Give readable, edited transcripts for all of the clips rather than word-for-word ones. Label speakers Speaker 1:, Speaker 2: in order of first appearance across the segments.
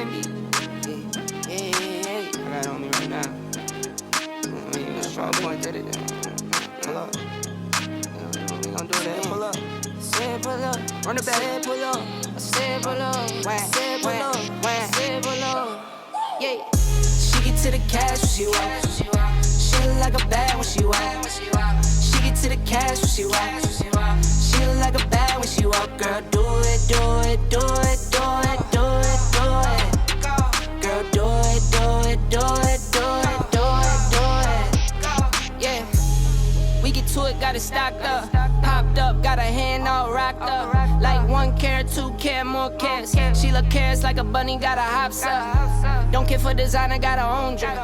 Speaker 1: me. Yeah. I got it on me right now. Try to point at it. Pull up. We gon' do that. Pull up. Say pull up. Run it back. Say pull up. Say pull up. Say pull up. Say pull up. Yeah. She get to the cash when she walk. She look like a bad when she walk. She get to the cash when she walk. She look like a bad when she walk. Girl, do it, do it, do it, do it, do it, do it. Girl, do it, do it, do it, do it, do it, do it. Yeah. We get to it, got it stocked up. Popped up, got her hand all rocked up. Like 1 carat, 2 carat, more carats. She look carrots like a bunny, got her hops up. Don't care for designer, got her own drip.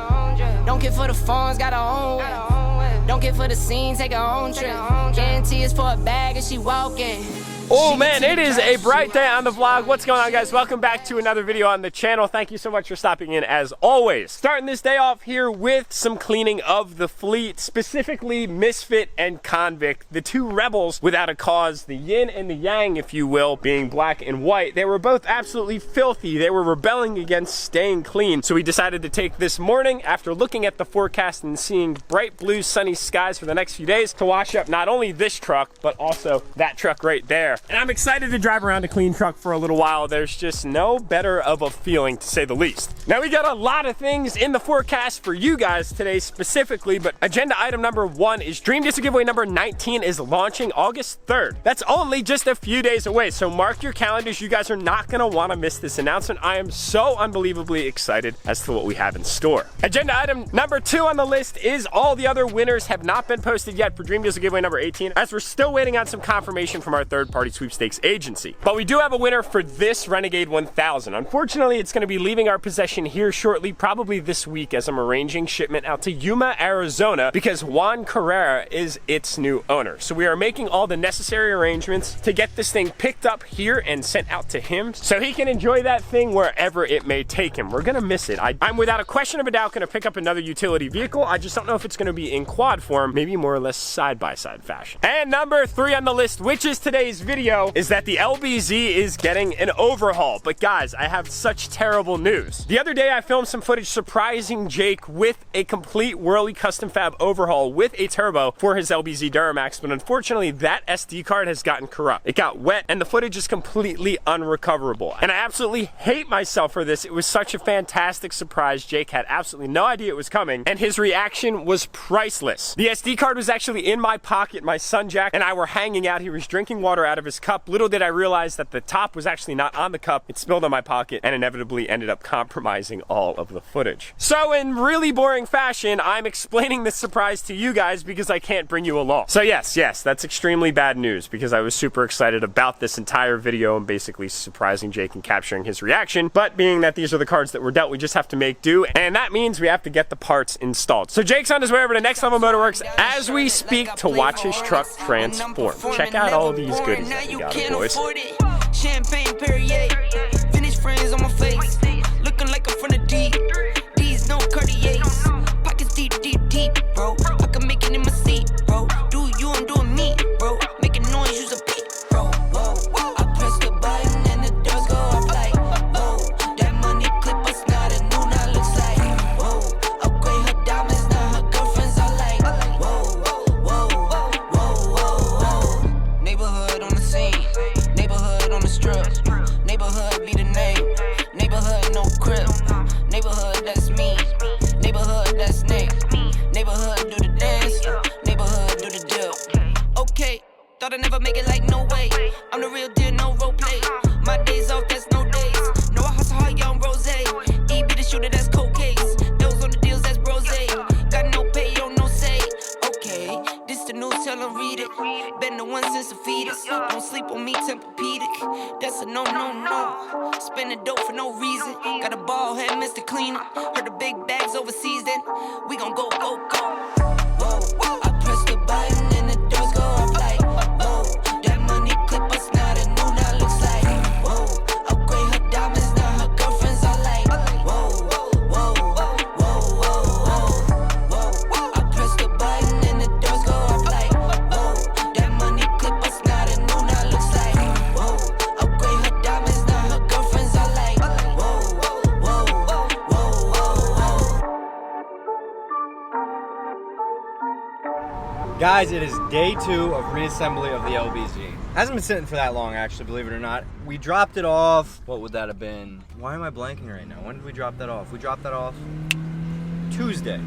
Speaker 1: Don't care for the phones, got her own whip. Don't care for the scene, take her own trip. Guarantee it's for a bag and she walking.
Speaker 2: Oh man, it is a bright day on the vlog. What's going on, guys? Welcome back to another video on the channel. Thank you so much for stopping in as always. Starting this day off here with some cleaning of the fleet, specifically Misfit and Convict, the two rebels without a cause, the yin and the yang, if you will, being black and white. They were both absolutely filthy. They were rebelling against staying clean. So we decided to take this morning, after looking at the forecast and seeing bright blue sunny skies for the next few days, to wash up not only this truck, but also that truck right there. And I'm excited to drive around a clean truck for a little while. There's just no better of a feeling, to say the least. Now, we got a lot of things in the forecast for you guys today specifically, but agenda item number 1 is Dream Disco giveaway number 19 is launching August 3rd. That's only just a few days away, so mark your calendars. You guys are not gonna wanna miss this announcement. I am so unbelievably excited as to what we have in store. Agenda item number 2 on the list is all the other winners have not been posted yet for Dream Disco giveaway number 18, as we're still waiting on some confirmation from our third-party sweepstakes agency. But we do have a winner for this Renegade 1000. Unfortunately, it's going to be leaving our possession here shortly, probably this week, as I'm arranging shipment out to Yuma, Arizona, because Juan Carrera is its new owner. So we are making all the necessary arrangements to get this thing picked up here and sent out to him so he can enjoy that thing wherever it may take him. We're going to miss it. I'm without a question of a doubt going to pick up another utility vehicle. I just don't know if it's going to be in quad form, maybe more or less side-by-side fashion. And number 3 on the list, which is today's video, is that the LBZ is getting an overhaul. But guys, I have such terrible news. The other day I filmed some footage surprising Jake with a complete Whirly custom fab overhaul with a turbo for his LBZ DURTYMAX, but unfortunately that SD card has gotten corrupt. It got wet and the footage is completely unrecoverable. And I absolutely hate myself for this. It was such a fantastic surprise. Jake had absolutely no idea it was coming and his reaction was priceless. The SD card was actually in my pocket. My son Jack and I were hanging out. He was drinking water out of his cup. Little did I realize that the top was actually not on the cup. It spilled on my pocket and inevitably ended up compromising all of the footage. So in really boring fashion, I'm explaining this surprise to you guys because I can't bring you along. So yes, that's extremely bad news because I was super excited about this entire video and basically surprising Jake and capturing his reaction. But being that these are the cards that were dealt, we just have to make do, and that means we have to get the parts installed. So Jake's on his way over to Next Level Motorworks as we speak to watch his truck transform. Check out all these goodies that we got, boys.
Speaker 1: Champagne Perrier, finished friends on my face, looking like I'm from the deep. These no Cartiers, pockets deep, bro. I can make it in my seat, bro. Do you, I'm doing me, bro. Making noise, use a beat, bro. Whoa. I press the button and the doors go off like, whoa. That money clip us now, that new now looks like, whoa. Upgrade her diamonds, now her girlfriends are like, whoa. Neighborhood on the scene. Neighborhood on the strip, neighborhood be the name, neighborhood no crib, neighborhood that's me, neighborhood that's Nick, neighborhood do the dance, neighborhood do the deal. Okay, thought I'd never make it like no way, I'm the real deal, no role play, my days off, that's no days, no I hustle hard, young rose, E be the shooter, that's cold case, those on the deals, that's brose, got no pay, yo, no say, okay, this the news, tell them read it, been the one since the fetus, don't sleep on me, Tempur-Pedic, that's a no. Spending dope for no reason, got a ball head, Mr. Cleaner, heard the big bags overseas, then we gon' go. Whoa, I press the button and the doors go off like, whoa, that money clip us now, that new now looks like, whoa, upgrade her diamonds, now her girlfriends are like, whoa, I press the button and the doors go off like, whoa, that money clip us now, that new now looks like, whoa, upgrade her diamonds, now her girlfriends are like, whoa.
Speaker 3: Guys, it is day 2 of reassembly of the LBZ. Hasn't been sitting for that long, actually, believe it or not. We dropped it off, what would that have been? Why am I blanking right now? When did we drop that off? We dropped that off Tuesday.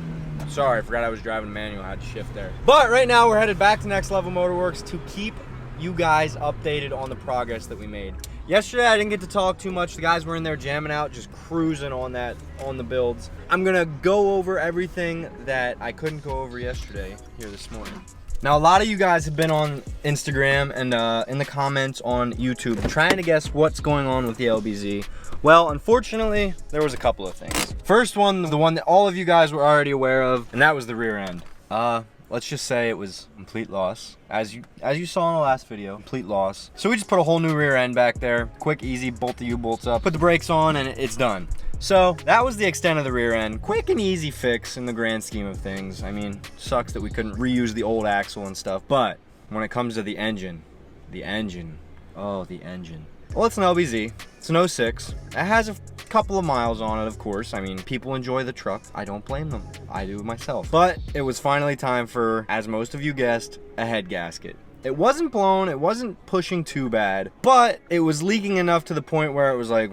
Speaker 3: Sorry, I forgot I was driving manual, I had to shift there. But right now we're headed back to Next Level Motorworks to keep you guys updated on the progress that we made. Yesterday I didn't get to talk too much. The guys were in there jamming out, just cruising on the builds. I'm gonna go over everything that I couldn't go over yesterday here this morning. Now, a lot of you guys have been on Instagram and in the comments on YouTube trying to guess what's going on with the LBZ. Well, unfortunately, there was a couple of things. First one, the one that all of you guys were already aware of, and that was the rear end. Let's just say it was complete loss. As you saw in the last video, complete loss. So we just put a whole new rear end back there. Quick, easy, bolt the U-bolts up, put the brakes on, and it's done. So that was the extent of the rear end. Quick and easy fix in the grand scheme of things. I mean, sucks that we couldn't reuse the old axle and stuff, but when it comes to the engine, oh, the engine. Well, it's an LBZ, it's an 06. It has a couple of miles on it, of course. I mean, people enjoy the truck. I don't blame them. I do myself. But it was finally time for, as most of you guessed, a head gasket. It wasn't blown, it wasn't pushing too bad, but it was leaking enough to the point where it was like,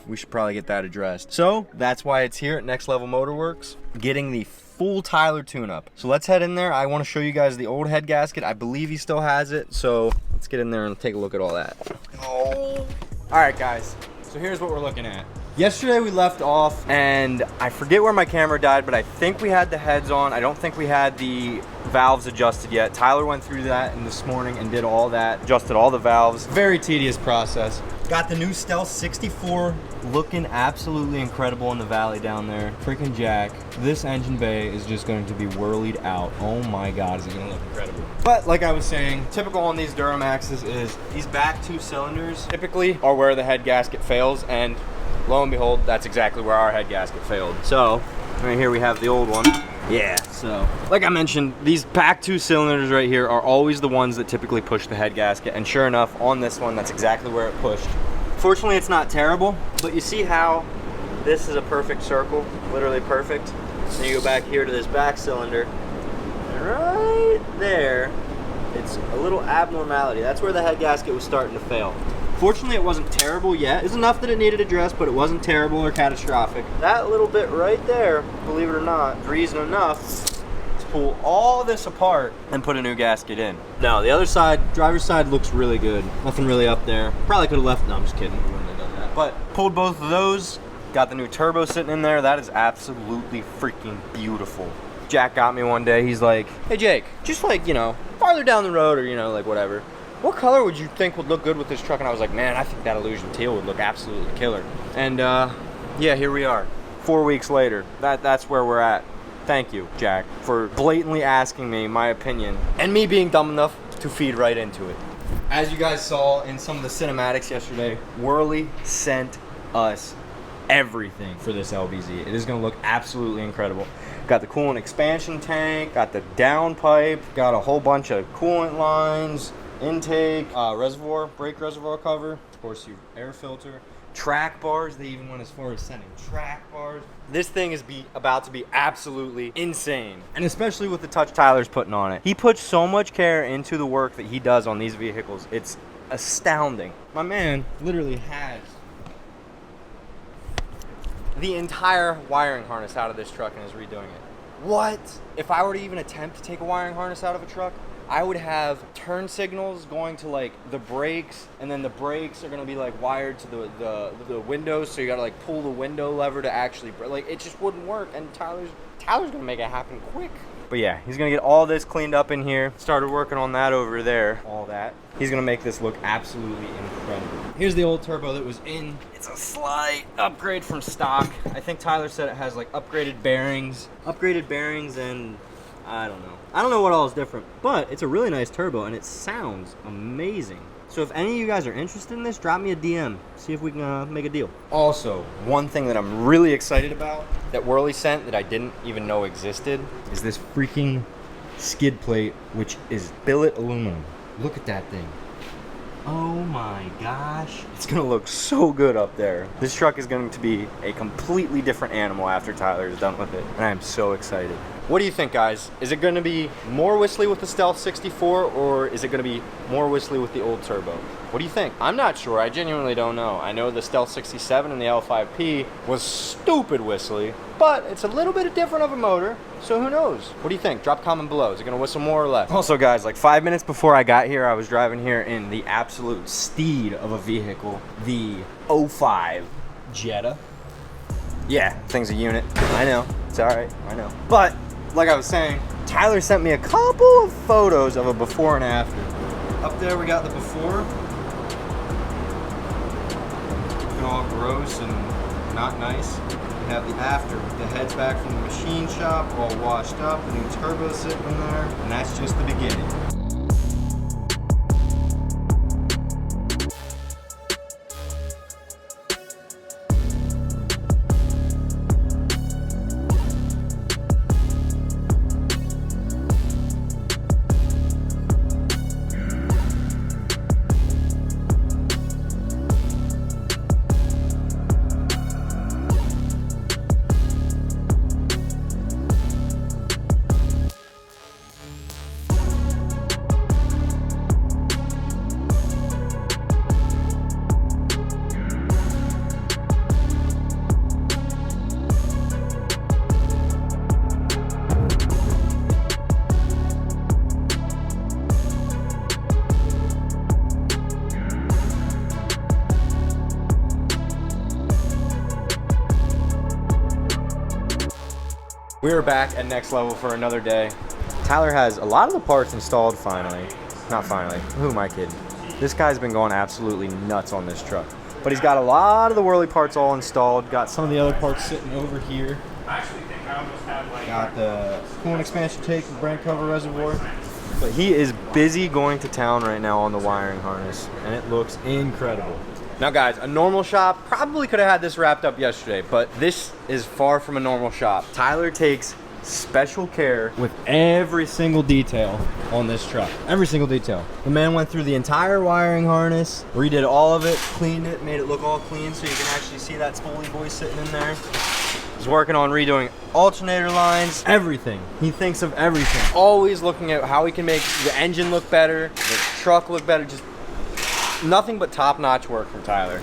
Speaker 3: we should probably get that addressed. So that's why it's here at Next Level Motorworks, getting the full Tyler tune-up. So let's head in there. I want to show you guys the old head gasket. I believe he still has it, so let's get in there and take a look at all that. Oh. All right, guys, so here's what we're looking at. Yesterday we left off, and I forget where my camera died, but I think we had the heads on. I don't think we had the valves adjusted yet. Tyler went through that this morning and did all that, adjusted all the valves. Very tedious process. Got the new Stealth 64 looking absolutely incredible in the valley down there. Freaking Jack. This engine bay is just going to be whirlied out. Oh my God, is it going to look incredible. But like I was saying, typical on these DURTYMAXs is these back 2 cylinders typically are where the head gasket fails, and lo and behold, that's exactly where our head gasket failed. So right here we have the old one. Yeah, so like I mentioned, these back 2 cylinders right here are always the ones that typically push the head gasket, and sure enough, on this one, that's exactly where it pushed. Fortunately, it's not terrible, but you see how this is a perfect circle, literally perfect. Then you go back here to this back cylinder, and right there, it's a little abnormality. That's where the head gasket was starting to fail. Fortunately, it wasn't terrible yet. It's enough that it needed addressed, but it wasn't terrible or catastrophic. That little bit right there, believe it or not, is reason enough to pull all this apart and put a new gasket in. Now, the other side, driver's side, looks really good. Nothing really up there. Probably could have left, no, I'm just kidding. We wouldn't have done that. But pulled both of those, got the new turbo sitting in there. That is absolutely freaking beautiful. Jack got me one day. He's like, hey, Jake, just like, you know, farther down the road or, you know, like whatever, what color would you think would look good with this truck? And I was like, man, I think that illusion teal would look absolutely killer. And yeah, here we are. 4 weeks later, that's where we're at. Thank you, Jack, for blatantly asking me my opinion and me being dumb enough to feed right into it. As you guys saw in some of the cinematics yesterday, Whirly sent us everything for this LBZ. It is gonna look absolutely incredible. Got the coolant expansion tank, got the downpipe, got a whole bunch of coolant lines, intake, reservoir, brake reservoir cover, of course your air filter, track bars. They even went as far as sending track bars. This thing is about to be absolutely insane, and especially with the touch Tyler's putting on it. He puts so much care into the work that he does on these vehicles. It's astounding. My man literally has the entire wiring harness out of this truck and is redoing it. What? If I were to even attempt to take a wiring harness out of a truck, I would have turn signals going to like the brakes, and then the brakes are gonna be like wired to the windows, so you gotta like pull the window lever to actually, like, it just wouldn't work. And Tyler's gonna make it happen quick. But yeah, he's gonna get all this cleaned up in here. Started working on that over there, all that. He's gonna make this look absolutely incredible. Here's the old turbo that was in. It's a slight upgrade from stock. I think Tyler said it has like upgraded bearings and I don't know. I don't know what all is different, but it's a really nice turbo and it sounds amazing. So if any of you guys are interested in this, drop me a DM. See if we can make a deal. Also, one thing that I'm really excited about that Whirly sent that I didn't even know existed is this freaking skid plate, which is billet aluminum. Look at that thing. Oh my gosh. It's gonna look so good up there. This truck is going to be a completely different animal after Tyler is done with it, and I am so excited. What do you think, guys? Is it going to be more whistly with the Stealth 64, or is it going to be more whistly with the old turbo? What do you think? I'm not sure. I genuinely don't know. I know the Stealth 67 and the L5P was stupid whistly, but it's a little bit different of a motor, so who knows? What do you think? Drop a comment below. Is it going to whistle more or less? Also, guys, like 5 minutes before I got here, I was driving here in the absolute steed of a vehicle, the 05 Jetta. Yeah, thing's a unit. I know. It's all right. I know. But like I was saying, Tyler sent me a couple of photos of a before and after. Up there we got the before. Looking all gross and not nice. We have the after with the heads back from the machine shop, all washed up, the new turbo sitting in there, and that's just the beginning. We are back at Next Level for another day. Tyler has a lot of the parts installed finally. Not finally, who am I kidding? This guy's been going absolutely nuts on this truck. But he's got a lot of the whirly parts all installed. Got some of the other parts sitting over here.
Speaker 2: I actually think I almost have like...
Speaker 3: Got the coolant expansion tank, the brand cover reservoir. But he is busy going to town right now on the wiring harness, and it looks incredible. Now guys, a normal shop probably could have had this wrapped up yesterday, but this is far from a normal shop. Tyler takes special care with every single detail on this truck. Every single detail. The man went through the entire wiring harness, redid all of it, cleaned it, made it look all clean so you can actually see that spoly boy sitting in there. He's working on redoing alternator lines, everything. He thinks of everything. Always looking at how he can make the engine look better, the truck look better, just nothing but top-notch work from Tyler.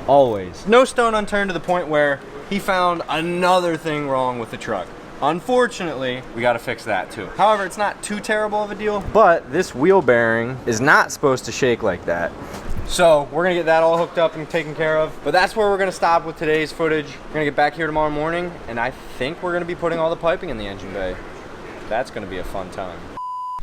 Speaker 3: Always. No stone unturned to the point where he found another thing wrong with the truck. Unfortunately, we got to fix that too. However, it's not too terrible of a deal, but this wheel bearing is not supposed to shake like that. So we're gonna get that all hooked up and taken care of. But that's where we're gonna stop with today's footage. We're gonna get back here tomorrow morning, and I think we're gonna be putting all the piping in the engine bay. That's gonna be a fun time.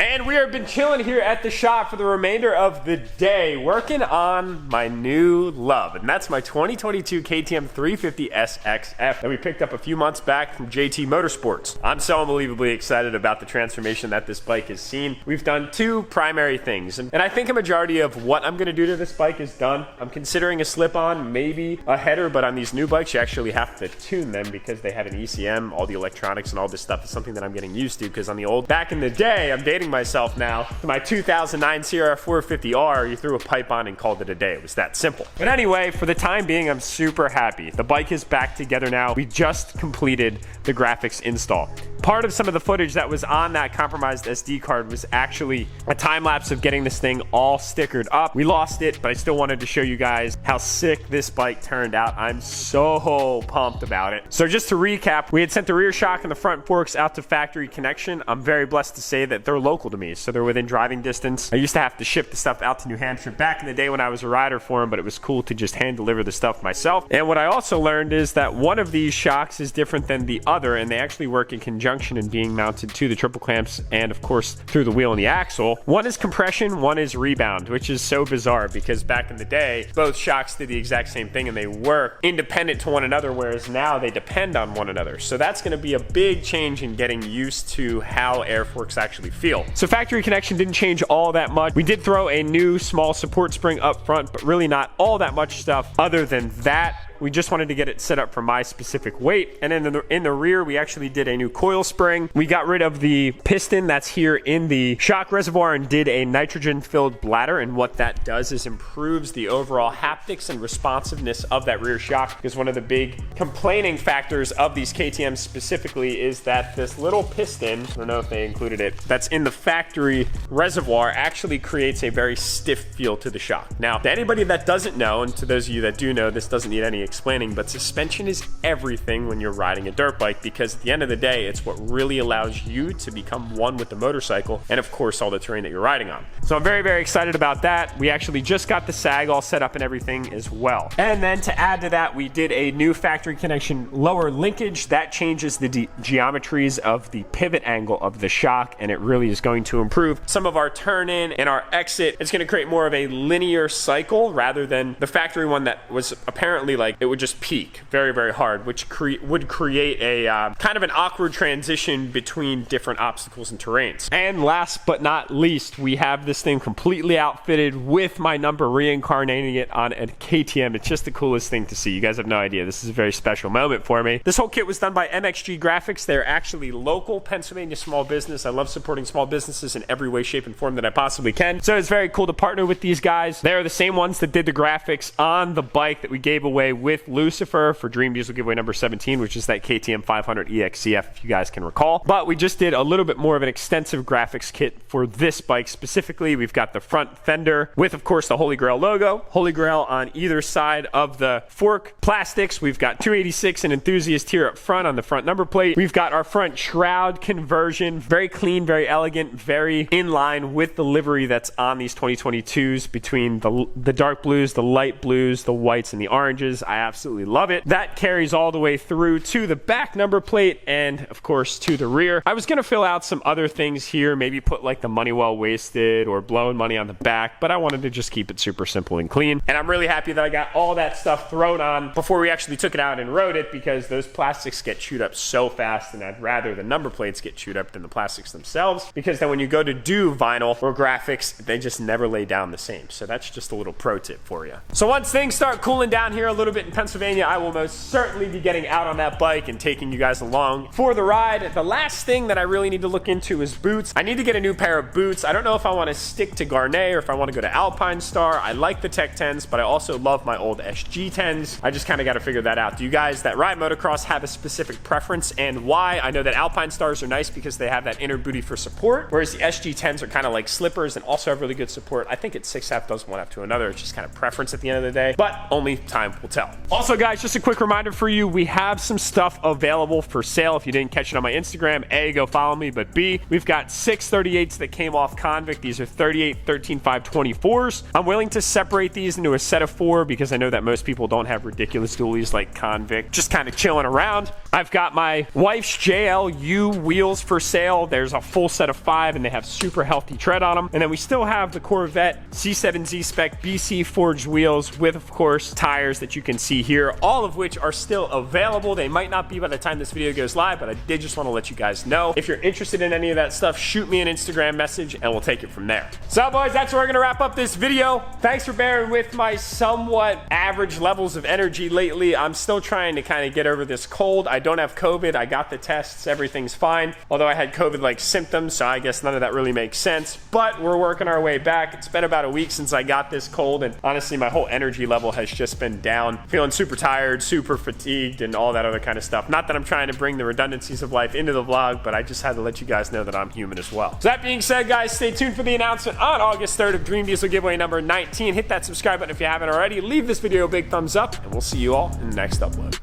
Speaker 2: And we have been chilling here at the shop for the remainder of the day, working on my new love, and that's my 2022 KTM 350 SXF that we picked up a few months back from JT Motorsports. I'm so unbelievably excited about the transformation that this bike has seen. We've done two primary things, and I think a majority of what I'm gonna do to this bike is done. I'm considering a slip-on, maybe a header, but on these new bikes, you actually have to tune them because they have an ECM, all the electronics and all this stuff is something that I'm getting used to, because on the old, back in the day, I'm dating myself now, to my 2009 CRF 450R, you threw a pipe on and called it a day. It was that simple. But anyway, for the time being, I'm super happy. The bike is back together now. We just completed the graphics install. Part of some of the footage that was on that compromised SD card was actually a time lapse of getting this thing all stickered up. We lost it, but I still wanted to show you guys how sick this bike turned out. I'm so pumped about it. So just to recap, we had sent the rear shock and the front forks out to factory connection. I'm very blessed to say that they're local to me, so they're within driving distance. I used to have to ship the stuff out to New Hampshire back in the day when I was a rider for them, but it was cool to just hand deliver the stuff myself. And what I also learned is that one of these shocks is different than the other, and they actually work in conjunction and being mounted to the triple clamps and of course through the wheel and the axle. One is compression, one is rebound, which is so bizarre because back in the day both shocks did the exact same thing and they work independent to one another, whereas now they depend on one another. So that's going to be a big change in getting used to how air forks actually feel. So factory connection didn't change all that much. We did throw a new small support spring up front, but really not all that much stuff other than that. We just wanted to get it set up for my specific weight. And then in the rear, we actually did a new coil spring. We got rid of the piston that's here in the shock reservoir and did a nitrogen-filled bladder. And what that does is improves the overall haptics and responsiveness of that rear shock, because one of the big complaining factors of these KTMs specifically is that this little piston, I don't know if they included it, that's in the factory reservoir actually creates a very stiff feel to the shock. Now, to anybody that doesn't know, and to those of you that do know, this doesn't need any explaining, but suspension is everything when you're riding a dirt bike, because at the end of the day, it's what really allows you to become one with the motorcycle and of course all the terrain that you're riding on. So I'm very, very excited about that. We actually just got the sag all set up and everything as well. And then to add to that, we did a new factory connection lower linkage that changes the geometries of the pivot angle of the shock, and it really is going to improve some of our turn in and our exit. It's going to create more of a linear cycle rather than the factory one that was apparently like it would just peak very, very hard, which would create a kind of an awkward transition between different obstacles and terrains. And last but not least, we have this thing completely outfitted with my number reincarnating it on a KTM. It's just the coolest thing to see. You guys have no idea. This is a very special moment for me. This whole kit was done by MXG Graphics. They're actually local Pennsylvania small business. I love supporting small businesses in every way, shape, and form that I possibly can. So it's very cool to partner with these guys. They're the same ones that did the graphics on the bike that we gave away with Lucifer for Dream Diesel giveaway number 17, which is that KTM 500 EXCF, if you guys can recall. But we just did a little bit more of an extensive graphics kit for this bike specifically. We've got the front fender with, of course, the Holy Grail logo. Holy Grail on either side of the fork plastics. We've got 286 and Enthusiast here up front on the front number plate. We've got our front shroud conversion. Very clean, very elegant, very in line with the livery that's on these 2022s between the dark blues, the light blues, the whites, and the oranges. I absolutely love it. That carries all the way through to the back number plate and, of course, to the rear. I was going to fill out some other things here, maybe put like the money well wasted or blowing money on the back, but I wanted to just keep it super simple and clean. And I'm really happy that I got all that stuff thrown on before we actually took it out and rode it, because those plastics get chewed up so fast, and I'd rather the number plates get chewed up than the plastics themselves, because then when you go to do vinyl or graphics, they just never lay down the same. So that's just a little pro tip for you. So once things start cooling down here a little bit in Pennsylvania, I will most certainly be getting out on that bike and taking you guys along for the ride. The last thing that I really need to look into is boots. I need to get a new pair of boots. I don't know if I want to stick to Garnet or if I want to go to Alpine Star. I like the Tech 10s, but I also love my old SG 10s. I just kind of got to figure that out. Do you guys that ride motocross have a specific preference and why? I know that Alpine Stars are nice because they have that inner booty for support, whereas the SG 10s are kind of like slippers and also have really good support. I think it's 6 half does one after another. It's just kind of preference at the end of the day, but only time will tell. Also, guys, just a quick reminder for you, we have some stuff available for sale. If you didn't catch it on my Instagram, A, go follow me, but B, we've got 6 38s that came off Convict. These are 38 13.5/24s. I'm willing to separate these into a set of 4 because I know that most people don't have ridiculous dualies like Convict, just kind of chilling around. I've got my wife's JLU wheels for sale. There's a full set of 5 and they have super healthy tread on them. And then we still have the Corvette C7Z spec BC forged wheels with, of course, tires that you can see here, all of which are still available. They might not be by the time this video goes live, but I did just want to let you guys know. If you're interested in any of that stuff, shoot me an Instagram message and we'll take it from there. So boys, that's where we're gonna wrap up this video. Thanks for bearing with my somewhat average levels of energy lately. I'm still trying to kind of get over this cold. I don't have COVID. I got the tests. Everything's fine. Although I had COVID-like symptoms, so I guess none of that really makes sense. But we're working our way back. It's been about a week since I got this cold, and honestly, my whole energy level has just been down. Feeling super tired, super fatigued, and all that other kind of stuff. Not that I'm trying to bring the redundancies of life into the vlog, but I just had to let you guys know that I'm human as well. So that being said, guys, stay tuned for the announcement on August 3rd of Dream Diesel giveaway number 19. Hit that subscribe button if you haven't already. Leave this video a big thumbs up, and we'll see you all in the next upload.